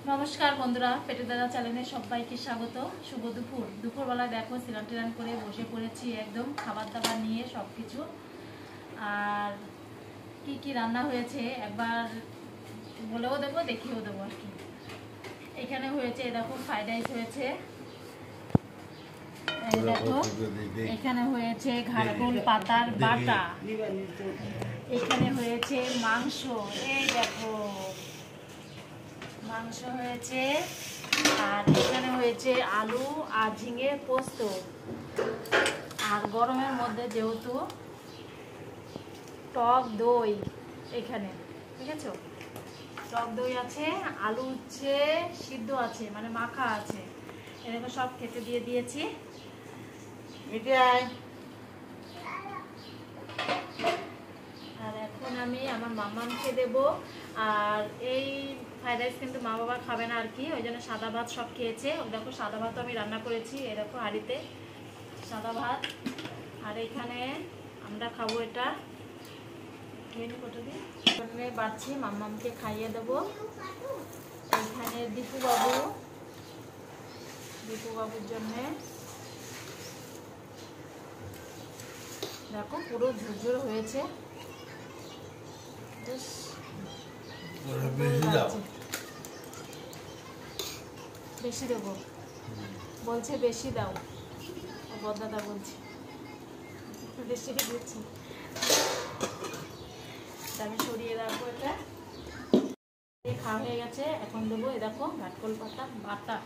নমস্কার বন্ধুরা, পেটে দাদা চ্যানেলে সবাইকে স্বাগত। শুভ দুপুর। দুপুরবেলা দেখো স্নান টান করে বসে পড়েছি একদম খাবার দাবার নিয়ে সবকিছু। আর কি কি রান্না হয়েছে একবার বলেও দেবো, দেখিয়েও দেবো আর কি। এখানে হয়েছে দেখো ফ্রাইড রাইস হয়েছে, দেখো এখানে হয়েছে ঘাটকুল পাতার বাটা, এখানে হয়েছে মাংস, এই দেখো মাংস হয়েছে, আর এখানে হয়েছে আলু আর ঝিঙে পোস্ত। আর গরমের মধ্যে যেহেতু টক দই, এখানে ঠিক আছে টক দই আছে, আলু হচ্ছে সিদ্ধ আছে মানে মাখা আছে, এরকম সব খেতে দিয়ে দিয়েছি। আর এখন আমি আমার মামাকে দেবো। আর এই ফ্রাইড রাইস কিন্তু মা বাবা খাবে না আর কি, ওই জন্য সাদা ভাত সব খেয়েছে। ওই দেখো সাদা ভাতও আমি রান্না করেছি, এই দেখো হাঁড়িতে সাদা ভাত। আর এখানে আমরা খাবো এটা বাড়ছি, মাম্মামকে খাইয়ে দেবো। এখানে দীপু বাবুর জন্যে দেখো পুরো ঝুরঝুর হয়েছে। বেশি দেবো বলছে, বেশি দাও, বদাদা বলছে বেশি দিচ্ছি। আমি সরিয়ে রাখবো, এটা খাওয়া হয়ে গেছে। এখন দেবো এ দেখো ঘাটকল পাতা বাটা।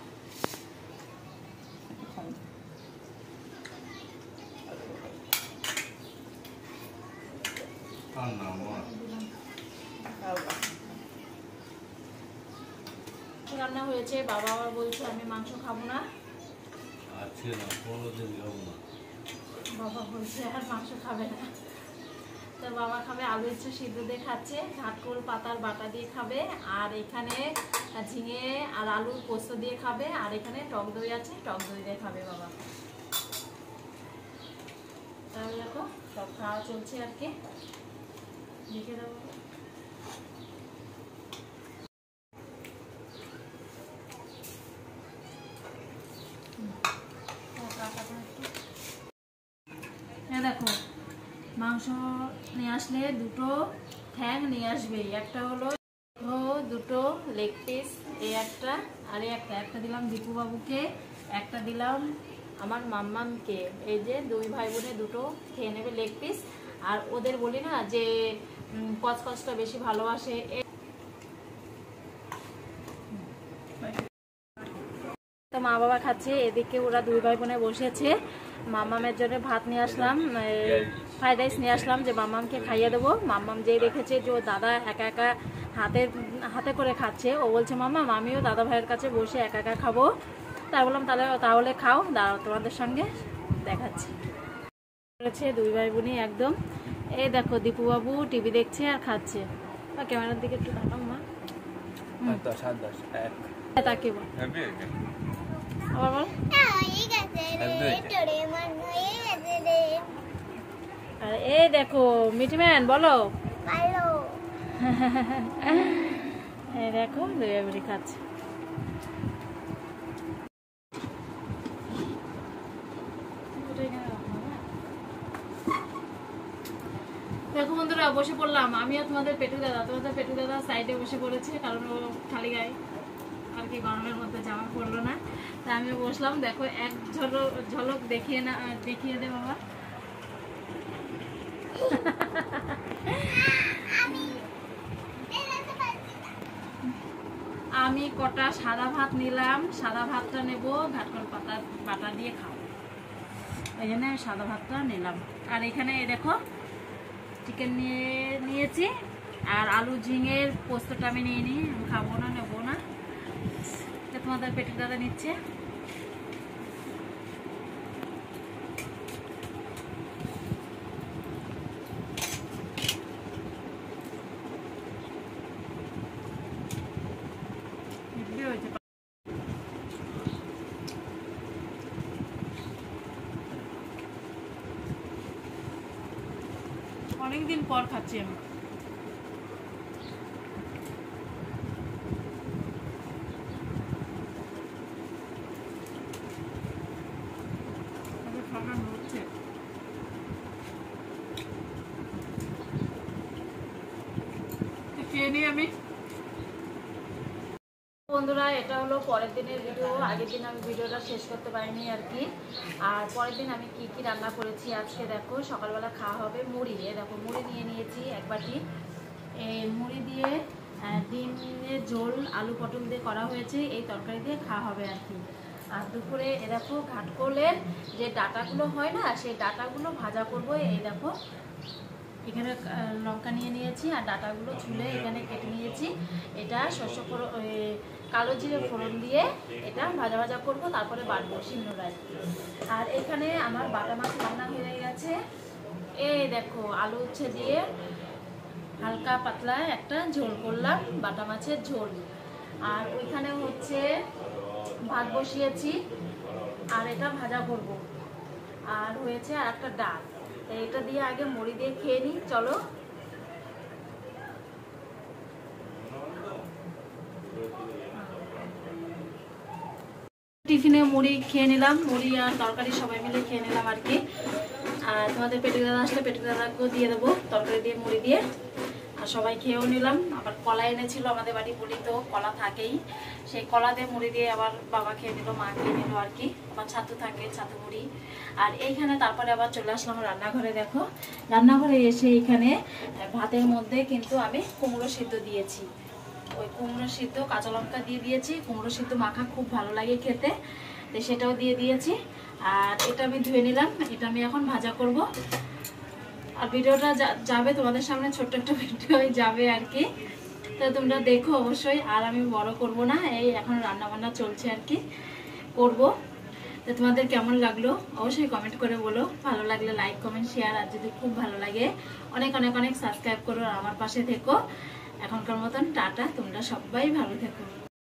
রান্না হয়েছে, বাবা আবার বলছে আমি মাংস খাবো না, বাবা বলছে আর মাংস খাবে না। তো বাবা খাবে আলু ইচ্ছা সিদ্ধ দিয়ে খাচ্ছে, ঘাটকল পাতার বাটা দিয়ে খাবে, আর এখানে ঝিঙে আর আলুর পোস্ত দিয়ে খাবে, আর এখানে টক দই আছে, টক দই দিয়ে খাবে বাবা। তাহলে দেখো সব খাওয়া চলছে আর কি, দেখে দেবো। দেখো মাংস নিয়ে আসলে দুটো ঠ্যাং নিয়ে আসবে, একটা হলো দুটো লেগ পিস, এই একটা আর একটা দিলাম দীপু বাবুকে, একটা দিলাম আমার মাম্মামকে। এই যে দুই ভাই বোনে দুটো খেয়ে নেবে লেগ পিস। আর ওদের বলি না যে কচকচটা বেশি ভালোবাসে, তো মা বাবা খাচ্ছে, এদিকে ওরা দুই ভাই বোনে বসেছে। মাম্মামের জন্য ভাত নিয়ে আসলাম, ফ্রাইড রাইস নিয়ে আসলাম যে মাম্মামকে খাইয়ে দেবো। মাম্মাম যেই দেখেছে যে ও দাদা একা একা হাতে করে খাচ্ছে, ও বলছে মাম্মাম আমিও দাদা ভাইয়ের কাছে বসে একা একা খাবো। তাই বললাম তাহলে খাও, দাঁড়াও তোমাদের সঙ্গে দেখাচ্ছি। করেছে দুই ভাই বোনই একদম। এই দেখো দীপু বাবু টিভি দেখছে আর খাচ্ছে। ক্যামেরার দিকে একটু তাকাও মা, তাকে বল আবার বল। আর এই দেখো মিটিম্যান বলো, এই দেখো দুই ভাই খাচ্ছে। দেখো বন্ধুরা বসে পড়লাম আমিও তোমাদের পেটু দাদা সাইডে বসে পড়েছে, কারণ ও খালি গায়ে আর কি গরমের মধ্যে জামা পড়লো না, তা আমিও বসলাম। দেখো এক ঝলক দেখিয়ে দে বাবা। আমি কটা সাদা ভাত নিলাম, সাদা ভাতটা নেব ঘাটকল পাতা বাটা দিয়ে খাও, এই জন্য সাদা ভাতটা নিলাম। আর এখানে দেখো চিকেন নিয়েছি, আর আলু ঝিঙের পোস্তটা আমি নিয়ে নিই, খাবো না নেবো না, তোমাদের পেটে দাদা নিচ্ছে। অনেকদিন পর খাচ্ছি আমি। আমি বন্ধুরা, এটা হলো পরের দিনের ভিডিও। আগের দিন আমি ভিডিওটা শেষ করতে পারিনি আর কি। আর পরের দিন আমি কি কি রান্না করেছি আজকে দেখো। সকালবেলা খাওয়া হবে মুড়ি। দেখো মুড়ি নিয়ে নিয়েছি এক বাটি। এই মুড়ি দিয়ে ডিমের ঝোল আলু পটল দিয়ে করা হয়েছে, এই তরকারি দিয়ে খাওয়া হবে আর কি। আর দুপুরে এ দেখো ঘাটকোলের যে ডাটাগুলো হয় না, সেই ডাটাগুলো ভাজা করবো। এই দেখো এখানে লঙ্কা নিয়ে নিয়েছি আর ডাটাগুলো ছুলে এখানে কেটে নিয়েছি। এটা কালো জিরে ফোড়ন দিয়ে এটা ভাজা ভাজা করবো, তারপরে বাটবো শিলনোড়ায়। আর এখানে আমার বাটা মাছ রান্না হয়ে গেছে। এই দেখো আলু উচ্ছে দিয়ে হালকা পাতলা একটা ঝোল করলাম, বাটা মাছের ঝোল। আর ওইখানে হচ্ছে ভাত বসিয়েছি আর এটা ভাজা করব। আর হয়েছে আর একটা ডাল। এটা দিয়ে আগে মুড়ি দিয়ে খেয়ে নিই, চলো। টিফিনে মুড়ি খেয়ে নিলাম, মুড়ি আর তরকারি সবাই মিলে খেয়ে নিলাম আর কি। আর তোমাদের পেটুক দাদা আসলে পেটুক দাদাকেও দিয়ে দেবো তরকারি দিয়ে মুড়ি দিয়ে। আর সবাই খেয়েও নিলাম। আবার কলা এনেছিল আমাদের বাড়ি, বলি তো কলা থাকেই, সেই কলা দিয়ে মুড়ি দিয়ে আবার বাবা খেয়ে নিল, মা খেয়ে নিল আর কি। আমার ছাতু থাকে, ছাতু মুড়ি। আর এইখানে তারপরে আবার চলে আসলাম রান্নাঘরে। দেখো রান্নাঘরে এসে এখানে ভাতের মধ্যে কিন্তু আমি কুমড়ো সিদ্ধ দিয়েছি। ওই কুমড়ো সিদ্ধ কাঁচা লঙ্কা দিয়ে দিয়েছি। কুমড়ো সিদ্ধ মাখা খুব ভালো লাগে খেতে, তো সেটাও দিয়ে দিয়েছি। আর এটা আমি ধুয়ে নিলাম, এটা আমি এখন ভাজা করব। আর ভিডিওটা যাবে তোমাদের সামনে, ছোট্ট একটা ভিডিও যাবে আর কি। তো তোমরা দেখো অবশ্যই। আর আমি বড় করব না, এই এখন রান্না বান্না চলছে আর কি, করব। তো তোমাদের কেমন লাগলো অবশ্যই কমেন্ট করে বলো। ভালো লাগলে লাইক কমেন্ট শেয়ার, আর যদি খুব ভালো লাগে অনেক অনেক অনেক সাবস্ক্রাইব করো, আর আমার পাশে থেকো। এখনকার মতন টাটা, তোমরা সবাই ভালো থেকো।